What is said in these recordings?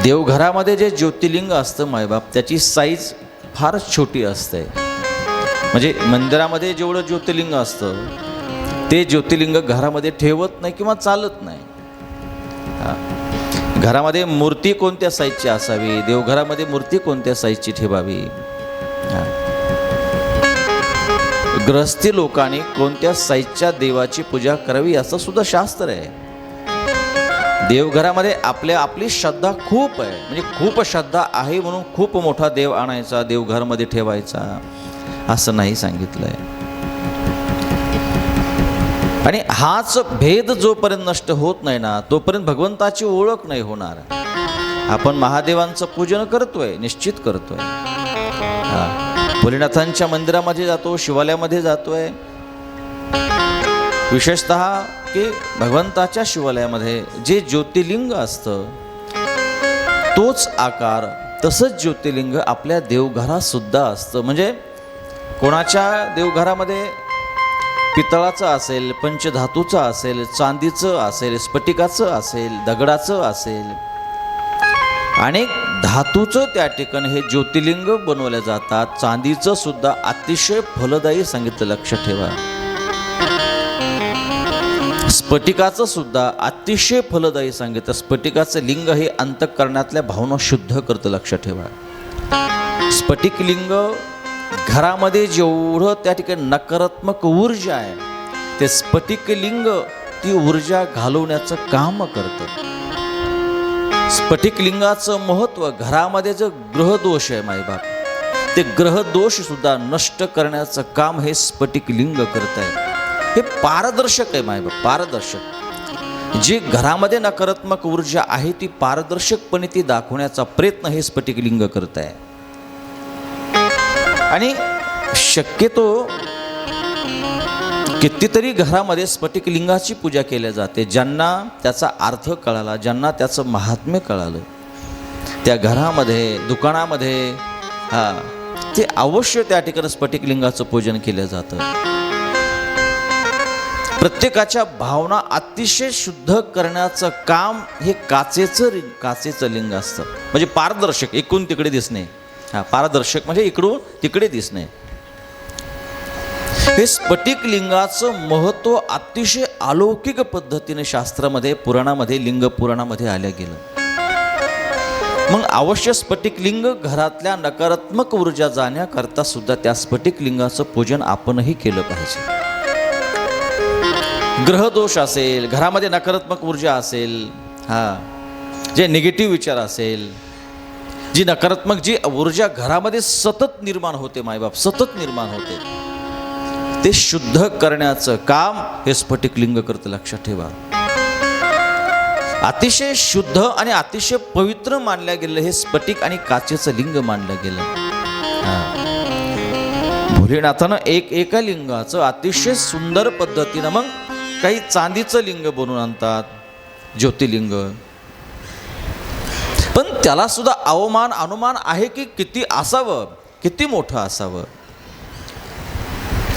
देवघरामध्ये जे ज्योतिर्लिंग असतं मायबाप, त्याची साईज फार छोटी असते. म्हणजे मंदिरामध्ये जेवढं ज्योतिर्लिंग असतं ते ज्योतिर्लिंग घरामध्ये ठेवत नाही किंवा चालत नाही. घरामध्ये मूर्ती कोणत्या साईजची असावी, देवघरामध्ये मूर्ती कोणत्या साईजची ठेवावी, गृहस्थी लोकांनी कोणत्या साईजच्या देवाची पूजा करावी असं सुद्धा शास्त्र आहे. देवघरामध्ये आपली श्रद्धा खूप आहे, म्हणजे खूप श्रद्धा आहे म्हणून खूप मोठा देव आणायचा देवघरामध्ये ठेवायचा असं नाही सांगितलंय. आणि हाच भेद जोपर्यंत नष्ट होत नाही ना तोपर्यंत भगवंताची ओळख नाही होणार. आपण महादेवांचं पूजन करतोय, निश्चित करतोय, भोलेनाथांच्या मंदिरामध्ये जातो, शिवालयामध्ये जातोय, विशेषतः की भगवंताच्या शिवालयामध्ये जे ज्योतिर्लिंग असतं तोच आकार तसंच ज्योतिर्लिंग आपल्या देवघरात सुद्धा असतं. म्हणजे कोणाच्या देवघरामध्ये पितळाचं असेल, पंचधातूचं असेल, चांदीचं असेल, स्फटिकाचं असेल, दगडाचं असेल, अनेक धातूचं त्या ठिकाणी हे ज्योतिर्लिंग बनवले जातात. चांदीचं सुद्धा अतिशय फलदायी सांगितलं, लक्ष ठेवा. स्फटिकाचं सुद्धा अतिशय फलदायी सांगितलं. स्फटिकाचं लिंग हे अंतःकरणातल्या भावना शुद्ध करतं, लक्ष ठेवा. स्फटिक लिंग घरामध्ये जेवढं त्या ठिकाणी नकारात्मक ऊर्जा आहे ते स्फटिक लिंग ती ऊर्जा घालवण्याचं काम करतं. स्फटिक लिंगाचं महत्त्व, घरामध्ये जो ग्रहदोष आहे मायबाप, ते ग्रहदोष सुद्धा नष्ट करण्याचं काम हे स्फटिक लिंग करत आहे. हे पारदर्शक आहे मायबाप, पारदर्शक. जी घरामध्ये नकारात्मक ऊर्जा आहे ती पारदर्शकपणे ती दाखवण्याचा प्रयत्न हे स्फटिक लिंग करत आहे. आणि शक्यतो कितीतरी घरामध्ये स्फटिक लिंगाची पूजा केली जाते. ज्यांना त्याचा अर्थ कळाला, ज्यांना त्याचं महात्म्य कळालं, त्या घरामध्ये, दुकानामध्ये ते अवश्य त्या ठिकाणी स्फटिक लिंगाचं पूजन केलं जातं. प्रत्येकाच्या भावना अतिशय शुद्ध करण्याचं काम हे काचेचं लिंग असतं. म्हणजे पारदर्शक, इकडून तिकडे दिसणे. पारदर्शक म्हणजे इकडून तिकडे दिसणे. हे स्फटिक लिंगाचं महत्त्व अतिशय अलौकिक पद्धतीने शास्त्रामध्ये, पुराणामध्ये, लिंग पुराणामध्ये आल्या गेलं. मग अवश्य स्फटिक लिंग घरातल्या नकारात्मक ऊर्जा जाण्याकरता सुद्धा त्या स्फटिक लिंगाचं पूजन आपणही केलं पाहिजे. ग्रहदोष असेल, घरामध्ये नकारात्मक ऊर्जा असेल, जे निगेटिव्ह विचार असेल, जी नकारात्मक जी ऊर्जा घरामध्ये सतत निर्माण होते मायबाप, सतत निर्माण होते, ते शुद्ध करण्याचं काम हे स्फटिक लिंग करतं, लक्षात ठेवा. अतिशय शुद्ध आणि अतिशय पवित्र मानल्या गेलं हे स्फटिक आणि काचेचं लिंग मानलं गेलं. भोलेनाथानं एका लिंगाचं अतिशय सुंदर पद्धतीनं मग काही चांदीचं लिंग बनवून आणतात, ज्योतिर्लिंग. पण त्याला सुद्धा अनुमान आहे की किती असावं, किती मोठं असावं.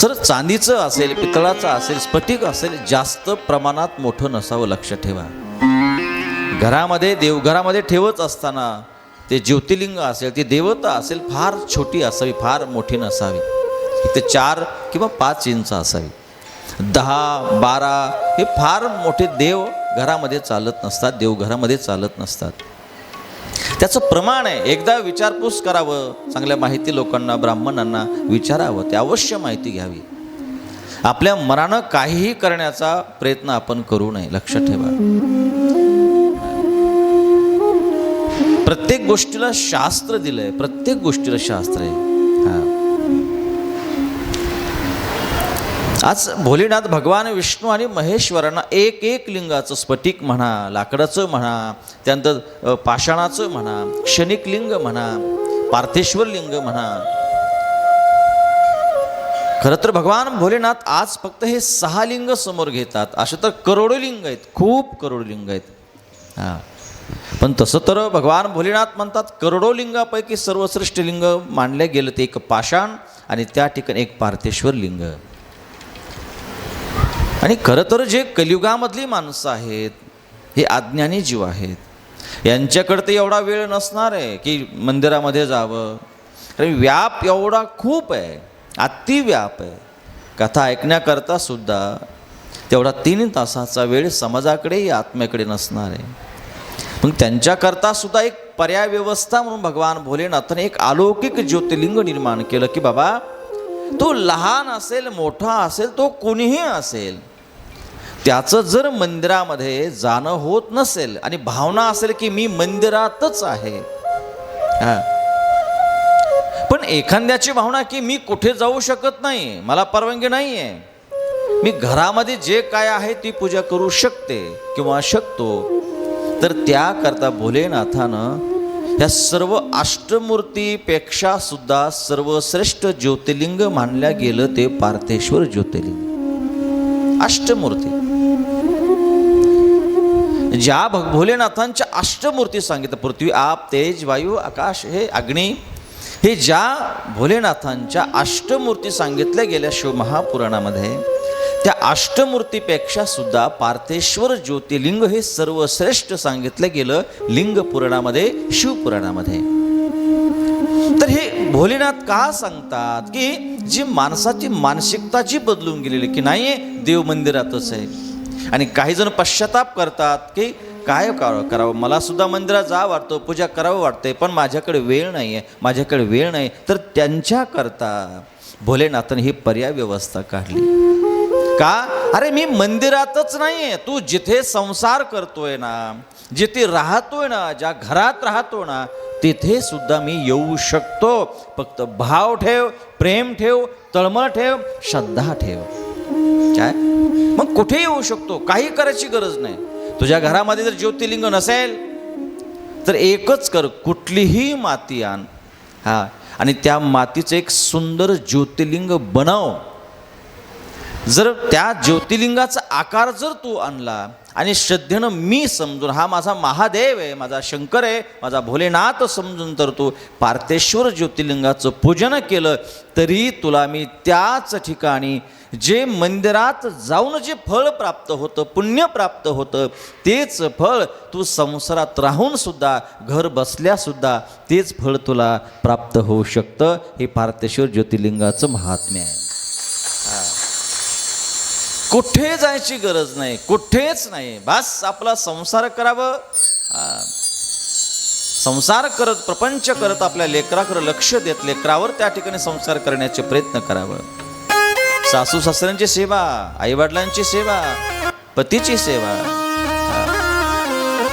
जर चांदीचं असेल, पितळाचं असेल, स्फटिक असेल, जास्त प्रमाणात मोठं नसावं, लक्षात ठेवा. घरामध्ये, देवघरामध्ये ठेवत असताना ते ज्योतिर्लिंग असेल, ती देवता असेल, फार छोटी असावी, फार मोठी नसावी. ते 4 किंवा 5 इंच असावी. 10, 12 हे फार मोठे देव घरामध्ये चालत नसतात, देवघरामध्ये चालत नसतात. त्याचं प्रमाण आहे. एकदा विचारपूस करावं, चांगल्या माहिती लोकांना, ब्राह्मणांना विचारावं, ते अवश्य माहिती घ्यावी. आपल्या मनानं काहीही करण्याचा प्रयत्न आपण करू नये, लक्षात ठेवा. प्रत्येक गोष्टीला शास्त्र दिलंय, प्रत्येक गोष्टीला शास्त्र आहे. आज भोलेनाथ भगवान विष्णू आणि महेश्वरांना एक लिंगाचं, स्फटिक म्हणा, लाकडाचं म्हणा, त्यानंतर पाषाणाचं म्हणा, क्षणिक लिंग म्हणा, पार्थेश्वर लिंग म्हणा. खरं तर भगवान भोलेनाथ आज फक्त हे 6 लिंग समोर घेतात. असे तर करोडो लिंग आहेत, खूप करोडो लिंग आहेत. पण तसं तर भगवान भोलेनाथ म्हणतात करोडो लिंगापैकी सर्वश्रेष्ठ लिंग मानले गेलं ते एक पाषाण आणि त्या ठिकाणी एक पार्थेश्वर लिंग. आणि खरं तर जे कलियुगामधली माणसं आहेत हे अज्ञानी जीव आहेत. यांच्याकडे तर एवढा वेळ नसणार आहे की मंदिरामध्ये जावं, कारण व्याप एवढा खूप आहे, अतिव्याप आहे. कथा ऐकण्याकरता सुद्धा तेवढा 3 तासाचा वेळ समाजाकडेही आत्म्याकडे नसणार आहे. मग त्यांच्याकरता सुद्धा एक पर्याय व्यवस्था म्हणून भगवान भोलेनाथाने एक अलौकिक ज्योतिर्लिंग निर्माण केलं की बाबा तो लहान असेल मोठा असेल तो कोणीही असेल, त्याचं जर मंदिरामध्ये जाणं होत नसेल आणि भावना असेल की मी मंदिरातच आहे, पण एखाद्याची भावना की मी कुठे जाऊ शकत नाही, मला परवानगी नाही आहे, मी घरामध्ये जे काय आहे ती पूजा करू शकते किंवा शकतो, तर त्याकरता भोलेनाथानं या सर्व अष्टमूर्तीपेक्षा सुद्धा सर्वश्रेष्ठ ज्योतिर्लिंग मानल्या गेलं ते पार्थेश्वर ज्योतिर्लिंग. अष्टमूर्ती ज्या भोलेनाथांच्या अष्टमूर्ती सांगितलं, पृथ्वी आप तेज वायू आकाश हे अग्नी, हे ज्या भोलेनाथांच्या अष्टमूर्ती सांगितल्या गेल्या शिवमहापुराणामध्ये, त्या अष्टमूर्तीपेक्षा सुद्धा पार्थेश्वर ज्योतिर्लिंग हे सर्वश्रेष्ठ सांगितलं गेलं लिंग पुराणामध्ये, शिवपुराणामध्ये. तर हे भोलेनाथ का सांगतात की जी माणसाची मानसिकता जी बदलून गेलेली की नाही देव मंदिरातच आहे, आणि काही जण पश्चाताप करतात की काय करावं, मला सुद्धा मंदिरात जा वाटतं, पूजा करावं वाटते, पण माझ्याकडे वेळ नाही आहे, माझ्याकडे वेळ नाही. तर त्यांच्याकरता भोलेनाथाने ही पर्याय व्यवस्था काढली. का? अरे मी मंदिरातच नाही आहे, तू जिथे संसार करतोय ना, जिथे राहतोय ना, ज्या घरात राहतो ना, तिथे सुद्धा मी येऊ शकतो. फक्त भाव ठेव, प्रेम ठेव, तळमळ ठेव, श्रद्धा ठेव. काय मग कुठे येऊ शकतो, काही करायची गरज नाही. तुझ्या घरामध्ये जर ज्योतिर्लिंग नसेल तर एकच कर, कुठलीही माती आण, आणि त्या मातीचं एक सुंदर ज्योतिर्लिंग बनव. जर त्या ज्योतिर्लिंगाचा आकार जर तू आणला आणि श्रद्धेनं मी समजून हा माझा महादेव आहे, माझा शंकर आहे, माझा भोलेनाथ समजून तर तू पार्थेश्वर ज्योतिर्लिंगाचं पूजन केलं, तरी तुला मी त्याच ठिकाणी जे मंदिरात जाऊन जे फळ प्राप्त होतं, पुण्य प्राप्त होतं, तेच फळ तू संसारात राहून सुद्धा, घर बसल्यासुद्धा तेच फळ तुला प्राप्त होऊ शकतं. हे पार्थेश्वर ज्योतिर्लिंगाचं महात्म्य आहे. कुठे जायची गरज नाही, कुठेच नाही, बस आपला संसार करावं. संसार करत, प्रपंच करत आपल्या लेकराकडे लक्ष देत लेकरावर त्या ठिकाणी संसार करण्याचे प्रयत्न करावं. सासू सासऱ्यांची सेवा, आईवडिलांची सेवा, पतीची सेवा,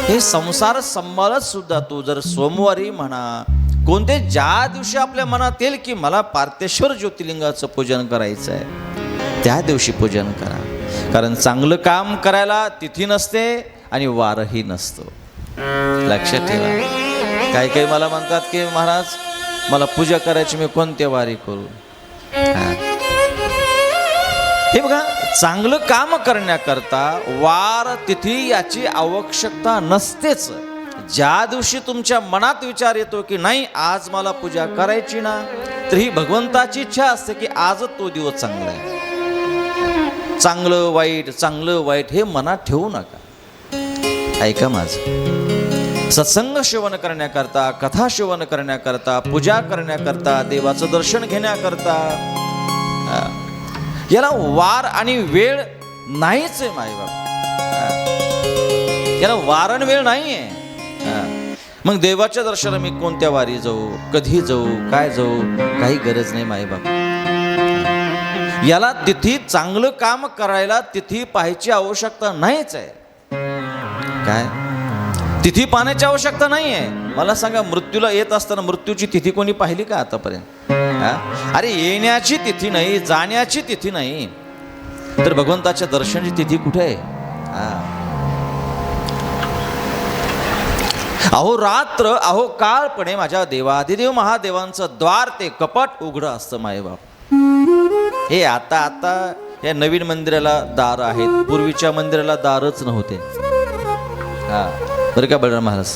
हे संसार सांभाळत सुद्धा तू जर सोमवारी म्हणा, कोणते ज्या दिवशी आपल्या मनात येईल की मला पार्थेश्वर ज्योतिर्लिंगाचं पूजन करायचं आहे, त्या दिवशी पूजन करा. कारण चांगलं काम करायला तिथी नसते आणि वारही नसतो. लक्षात ठेवा. काही काही मला म्हणतात की महाराज मला पूजा करायची, मी कोणत्या वारी करू? हे बघा, चांगलं काम करण्याकरता वार तिथी याची आवश्यकता नसतेच. ज्या दिवशी तुमच्या मनात विचार येतो की नाही आज मला पूजा करायची ना, तर ही भगवंताची इच्छा असते की आजच तो दिवस चांगला आहे. चांगलं वाईट, चांगलं वाईट हे मनात ठेवू नका. ऐका माझं, सत्संग श्रवण करण्याकरता, कथा श्रवण करण्याकरता, पूजा करण्याकरता, देवाचं दर्शन घेण्याकरता याला वार आणि वेळ नाहीच आहे मायबाप. याला वार आणि वेळ नाही आहे. मग देवाच्या दर्शनाला मी कोणत्या वारी जाऊ, कधी जाऊ, काय जाऊ, काही गरज नाही मायबाप. याला तिथी चांगलं काम करायला तिथी पाहायची आवश्यकता नाहीच आहे. काय तिथी पाहण्याची आवश्यकता नाही आहे. मला सांगा, मृत्यूला येत असताना मृत्यूची तिथी कोणी पाहिली का आतापर्यंत? अरे येण्याची तिथी नाही, जाण्याची तिथी नाही, तर भगवंताच्या दर्शनाची तिथी कुठे आहे? अहो रात्र अहो काळपणे माझ्या देवाधिदेव महादेवांचं द्वार ते कपाट उघडं असतं मायबाप. हे आता आता या नवीन मंदिराला दार आहेत, पूर्वीच्या मंदिराला दारच नव्हते. बरं का बळराम महाराज,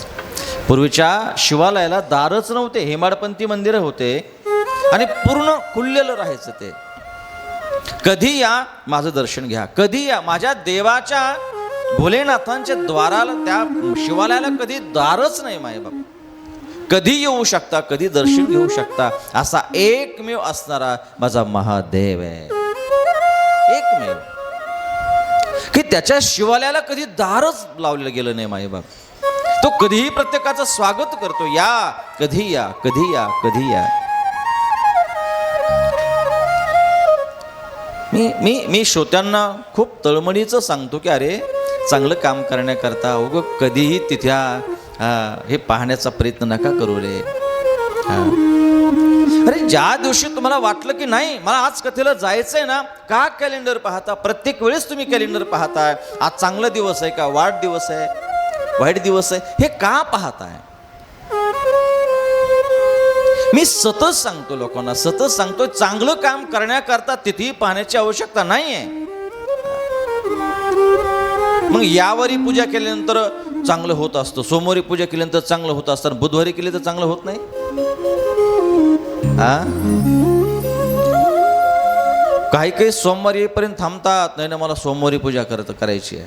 पूर्वीच्या शिवालयाला दारच नव्हते, हेमाडपंथी मंदिरं होते आणि पूर्ण खुललेलं राहायचं. ते कधी या माझं दर्शन घ्या, कधी या माझ्या देवाच्या भोलेनाथांच्या द्वाराला, त्या शिवालयाला कधी दारच नाही मायबाप. कधी येऊ शकता, कधी दर्शन घेऊ शकता असा एकमेव असणारा माझा महादेव आहे. एकमेव की त्याच्या शिवालयाला कधी दारच लावलेलं गेलं नाही मायबाप. तो कधीही प्रत्येकाचं स्वागत करतो, या कधी या, कधी या, कधी या. मी श्रोत्यांना खूप तळमळीचं सांगतो की अरे चांगलं काम करण्याकरता कधीही तिथे हे पाहण्याचा प्रयत्न नका करू रे. अरे ज्या दिवशी तुम्हाला वाटलं की नाही मला आज कथेला जायचंय ना, का कॅलेंडर पाहता? प्रत्येक वेळेस तुम्ही कॅलेंडर पाहताय. आज चांगला दिवस आहे का, वाईट दिवस आहे, वाईट दिवस आहे, हे का पाहताय? मी सतत सांगतो लोकांना, सतत सांगतो चांगलं काम करण्याकरता तिथेही पाहण्याची आवश्यकता नाही आहे. मग यावरी पूजा केल्यानंतर चांगलं होत असतं, सोमवारी पूजा केल्यानंतर चांगलं होत असतं, बुधवारी केले तर चांगलं होत नाही. काही काही सोमवारी येईपर्यंत थांबतात, नाही ना मला सोमवारी पूजा करायची आहे,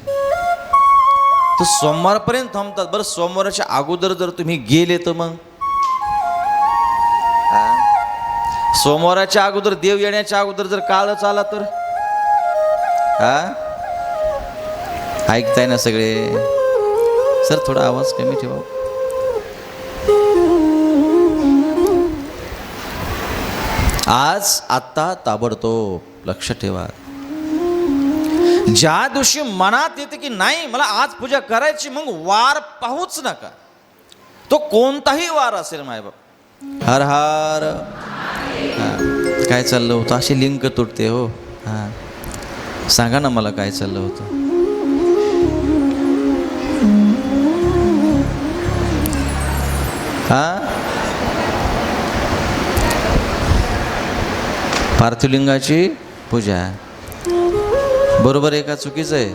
तर सोमवारपर्यंत थांबतात. बरं सोमवाराच्या अगोदर जर तुम्ही गेले तर मग सोमवाराच्या अगोदर, देव येण्याच्या अगोदर जर काळच आला तर ऐकताय ना सगळे? सर थोडा आवाज कमी ठेवा. आज आत्ता ताबडतोब लक्ष ठेवा. ज्या दिवशी मनात येते की नाही मला आज पूजा करायची, मग वार पाहूच नका. तो कोणताही वार असेल मायबाप. हर हर. काय चाललं होतं? अशी लिंक तुटते हो. सांगा ना मला काय चाललं होतं. पार्थिवलिंगाची पूजा बरोबर आहे का चुकीचं आहे?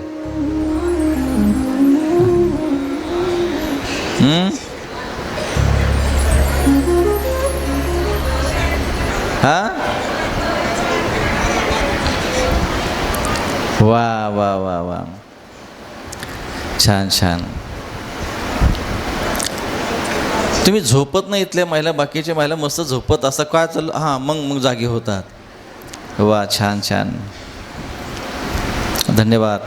वा वा वा वा, छान छान. तुम्ही झोपत नाही इथल्या महिला, बाकीच्या महिला मस्त झोपत असं काय चाललं? मग जागी होतात. वा छान छान, धन्यवाद.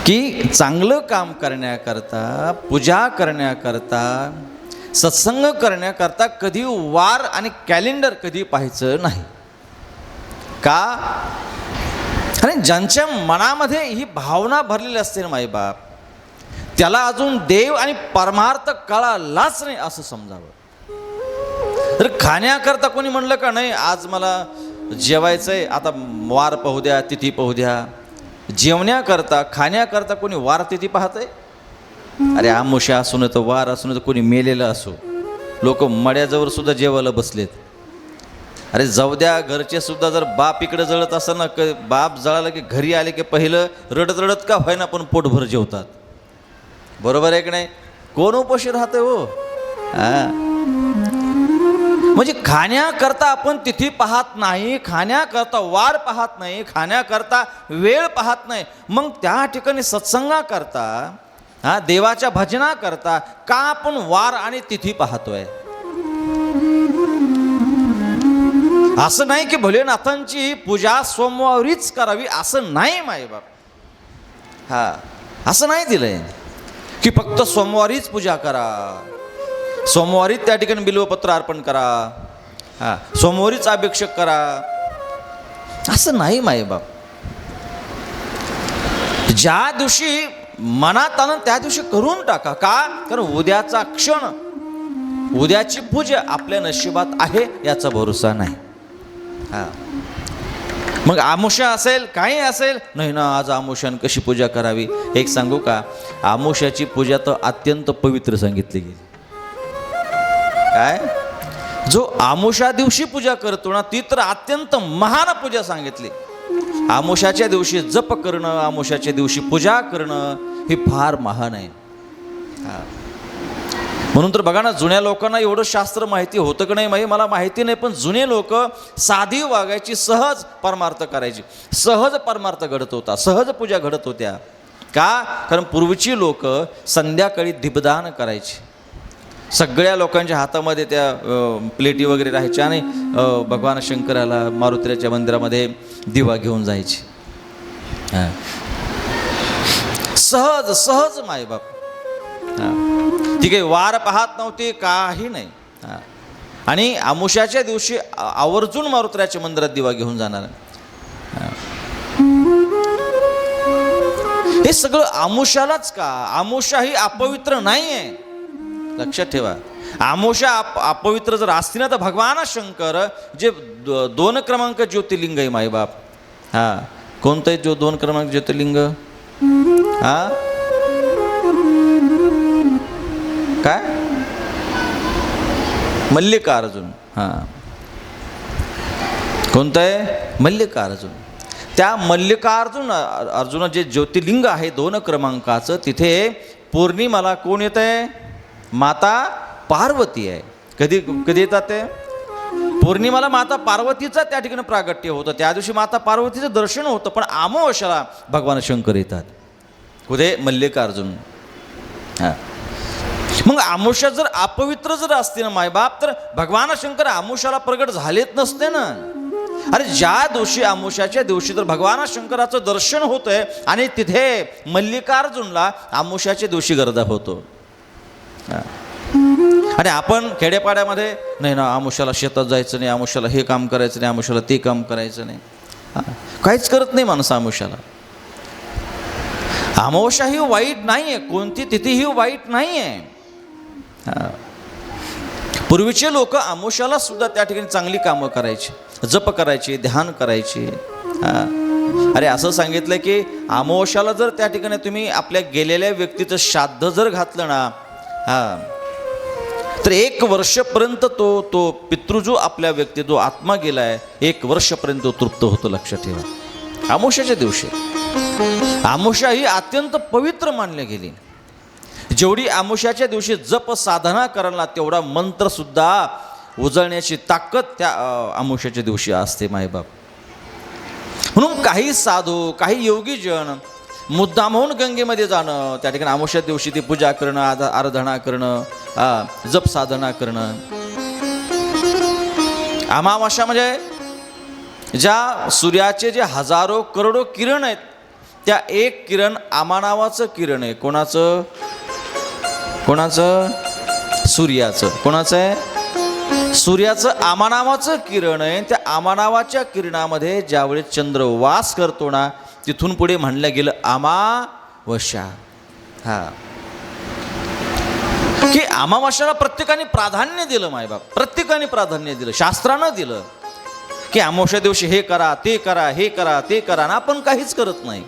की चांगलं काम करण्याकरता, पूजा करण्याकरता, सत्संग करण्याकरता कधी वार आणि कॅलेंडर कधी पाहायचं नाही का? आणि ज्यांच्या मनामध्ये ही भावना भरलेली असते ना माईबाप, त्याला अजून देव आणि परमार्थ कळालाच नाही असं समजावं. तर खाण्याकरता कोणी म्हणलं का नाही आज मला जेवायचंय, आता वार पाहू द्या, तिथी पाहू द्या. जेवण्याकरता, खाण्याकरता कोणी वार तिथी पाहतंय? अरे आमुष्या असू नये तर वार असू नये तर कोणी मेलेलं असो, लोक मड्याजवळ सुद्धा जेवायला बसलेत. अरे जाऊ द्या, घरचे सुद्धा जर बाप इकडे जळत असेल ना, बाप जळाला की घरी आले की पहिलं रडत रडत का होईना पण पोटभर जेवतात. बरोबर आहे की नाही? कोण उपाशी राहते हो? म्हणजे खाण्याकरता आपण तिथी पाहत नाही, खाण्याकरता वार पाहत नाही, खाण्याकरता वेळ पाहत नाही. मग त्या ठिकाणी सत्संगाकरता, देवाच्या भजनाकरता का आपण वार आणि तिथी पाहतोय? असं नाही की भोलेनाथांची पूजा सोमवारीच करावी असं नाही मायबाप. असं नाही दिलंय की फक्त सोमवारीच पूजा करा, सोमवारीच त्या ठिकाणी बिल्वपत्र अर्पण करा, सोमवारीच अभिषेक करा, असं नाही मायबाप. ज्या दिवशी मनात आलं त्या दिवशी करून टाका. का? कारण उद्याचा क्षण, उद्याची पूजा आपल्या नशिबात आहे याचा भरोसा नाही. मग आमुष्या असेल, काही असेल, नाही ना आज आमुष्यान कशी पूजा करावी? एक सांगू का, आमुष्याची पूजा तर अत्यंत पवित्र सांगितली गेली. काय? जो आमुष्या दिवशी पूजा करतो ना ती तर अत्यंत महान पूजा सांगितली. आमुष्याच्या दिवशी जप करणं, आमुष्याच्या दिवशी पूजा करणं हे फार महान आहे. म्हणून तर बघा ना, जुन्या लोकांना एवढं शास्त्र माहिती होतं की नाही मला माहिती नाही, पण जुने लोक साधी वागायची, सहज परमार्थ करायची, सहज परमार्थ घडत होता, सहज पूजा घडत होत्या. का? कारण पूर्वीची लोक संध्याकाळी दीपदान करायची. सगळ्या लोकांच्या हातामध्ये त्या प्लेटी वगैरे राहायच्या आणि भगवान शंकराला मारुतीच्या मंदिरामध्ये दिवा घेऊन जायची. सहज सहज मायबाप. ती काही वार पाहत नव्हती, काही नाही. आणि अमावास्येच्या दिवशी आवर्जून मारुतीच्या मंदिरात दिवा घेऊन जाणार. हे सगळं अमावास्यालाच का? अमावास्या ही अपवित्र नाही आहे, लक्षात ठेवा. अमावास्या अपवित्र जर असती ना तर भगवान शंकर जे 2 क्रमांक ज्योतिर्लिंग आहे मायबाप. कोणतं आहे जो 2 क्रमांक ज्योतिर्लिंग? काय? मल्लिकार्जुन. कोणतं आहे? मल्लिकार्जुन. त्या अर्जुन जे ज्योतिर्लिंग आहे 2 क्रमांकाचं, तिथे पौर्णिमाला कोण येत आहे? माता पार्वती आहे. कधी कधी येतात ते? पौर्णिमाला माता पार्वतीचा त्या ठिकाणी प्रागट्य होतं. त्या दिवशी माता पार्वतीचं दर्शन होतं. पण अमावास्येला भगवान शंकर येतात. कुठे? मल्लिकार्जुन. मग अमावास्या जर अपवित्र जर असते ना मायबाप, तर भगवान शंकर अमावास्येला प्रगट झालेच नसते ना. अरे ज्या दिवशी अमावास्येच्या दिवशी तर भगवान शंकराचं दर्शन होतंय आणि तिथे मल्लिकार्जुनला अमावास्येच्या दिवशी गर्दा होतो. आणि आपण खेड्यापाड्यामध्ये नाही ना, अमावास्येला शेतात जायचं नाही, अमावास्येला हे काम करायचं नाही, अमावास्येला ते काम करायचं नाही. काहीच करत नाही माणसं अमावास्येला. अमावास्या ही वाईट नाही आहे, कोणती तिथी ही वाईट नाही आहे. पूर्वीचे लोक अमावास्येला सुद्धा त्या ठिकाणी चांगली कामं करायची, जप करायची, ध्यान करायची. अरे असं सांगितलं की अमावास्येला जर त्या ठिकाणी तुम्ही आपल्या गेलेल्या व्यक्तीचं श्राद्ध जर घातलं ना, तर 1 वर्षपर्यंत तो पितृ जो आपल्या व्यक्ती जो आत्मा गेलाय 1 वर्षपर्यंत तृप्त होतो. लक्षात ठेवा. अमावास्येच्या दिवशी अमावास्या ही अत्यंत पवित्र मानली गेली. जेवढी अमावास्येच्या दिवशी जप साधना करायला तेवढा मंत्र सुद्धा उजळण्याची ताकद त्या अमावास्येच्या दिवशी असते मायबाप. म्हणून काही साधू, काही योगीजन मुद्दाम होऊन गंगेमध्ये जाणं, त्या ठिकाणी अमावास्या दिवशी ती पूजा करणं, आराधना करणं, जप साधना करणं. अमावास्या म्हणजे ज्या सूर्याचे जे हजारो करोडो किरण आहेत, त्या एक किरण आमा नावाचं किरण आहे. कोणाचं? सूर्याचं. कोणाचं आहे? सूर्याचं आमा नावाचं किरण आहे. त्या आमा नावाच्या किरणामध्ये ज्यावेळी चंद्र वास करतो ना, तिथून पुढे म्हणलं गेलं अमावस्या. की अमावस्याला प्रत्येकाने प्राधान्य दिलं मायबाप, प्रत्येकाने प्राधान्य दिलं, शास्त्रानं दिलं की अमावस्या दिवशी हे करा, ते करा, हे करा, ते करा. ना आपण काहीच करत नाही.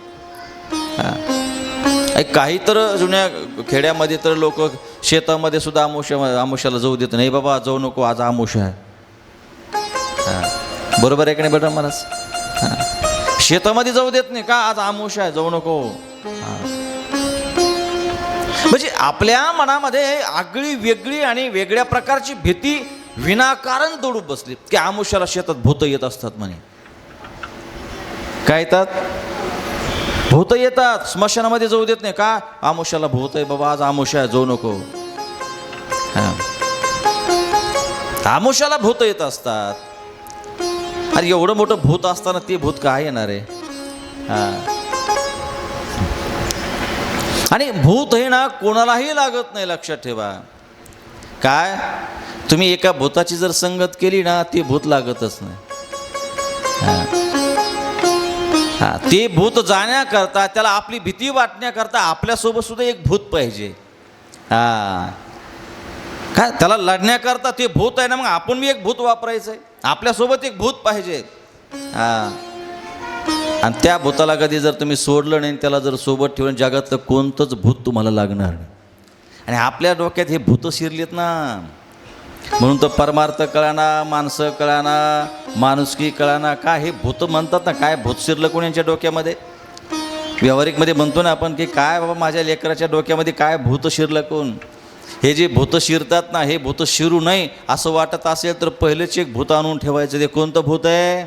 काही तर जुन्या खेड्यामध्ये तर लोक शेतामध्ये सुद्धा अमावस्याला जाऊ देत नाही. बाबा जाऊ नको, आज अमावस्या आहे. बरोबर आहे की नाही बेटा महाराज? शेतामध्ये जाऊ देत नाही का? आज अमावस्या आहे, जाऊ नको. म्हणजे आपल्या मनामध्ये आगळी वेगळी आणि वेगळ्या प्रकारची भीती विनाकारण दडून बसली की अमावस्याला शेतात भूत येत असतात म्हणे. काय येतात? भूत येतात. स्मशानामध्ये जाऊ देत नाही का? अमावस्याला भूत आहे बाबा, आज अमावस्या आहे, जाऊ नको. अमावस्याला भूत येत असतात. अरे एवढं मोठं भूत असताना ते भूत काय येणार आहे? आणि भूत हे ना कोणालाही लागत नाही. लक्षात ठेवा. काय? तुम्ही एका भूताची जर संगत केली ना, ती भूत लागतच नाही. ते भूत जाण्याकरता, त्याला आपली भीती वाटण्याकरता आपल्यासोबत सुद्धा एक भूत पाहिजे. काय? त्याला लढण्याकरता ते भूत आहे ना, मग आपण मी एक भूत वापरायचं आहे. आपल्यासोबत एक भूत पाहिजे. आणि त्या भूताला कधी जर तुम्ही सोडलं नाही, त्याला जर सोबत ठेवून जगातलं कोणतंच भूत तुम्हाला लागणार नाही. आणि आपल्या डोक्यात हे भूत शिरलीत ना, म्हणून तर परमार्थ कळाना, माणसं कळाना, माणुसकी कळाना. काय हे भूत म्हणतात ना, काय भूत शिरलं कोण यांच्या डोक्यामध्ये? व्यावहारिकमध्ये म्हणतो ना आपण की काय बाबा माझ्या लेकराच्या डोक्यामध्ये काय भूत शिरलं कोण? हे जे भूत शिरतात ना, हे भूत शिरू नये असं वाटत असेल तर पहिलेच एक भूत आणून ठेवायचं. ते कोणतं भूत आहे?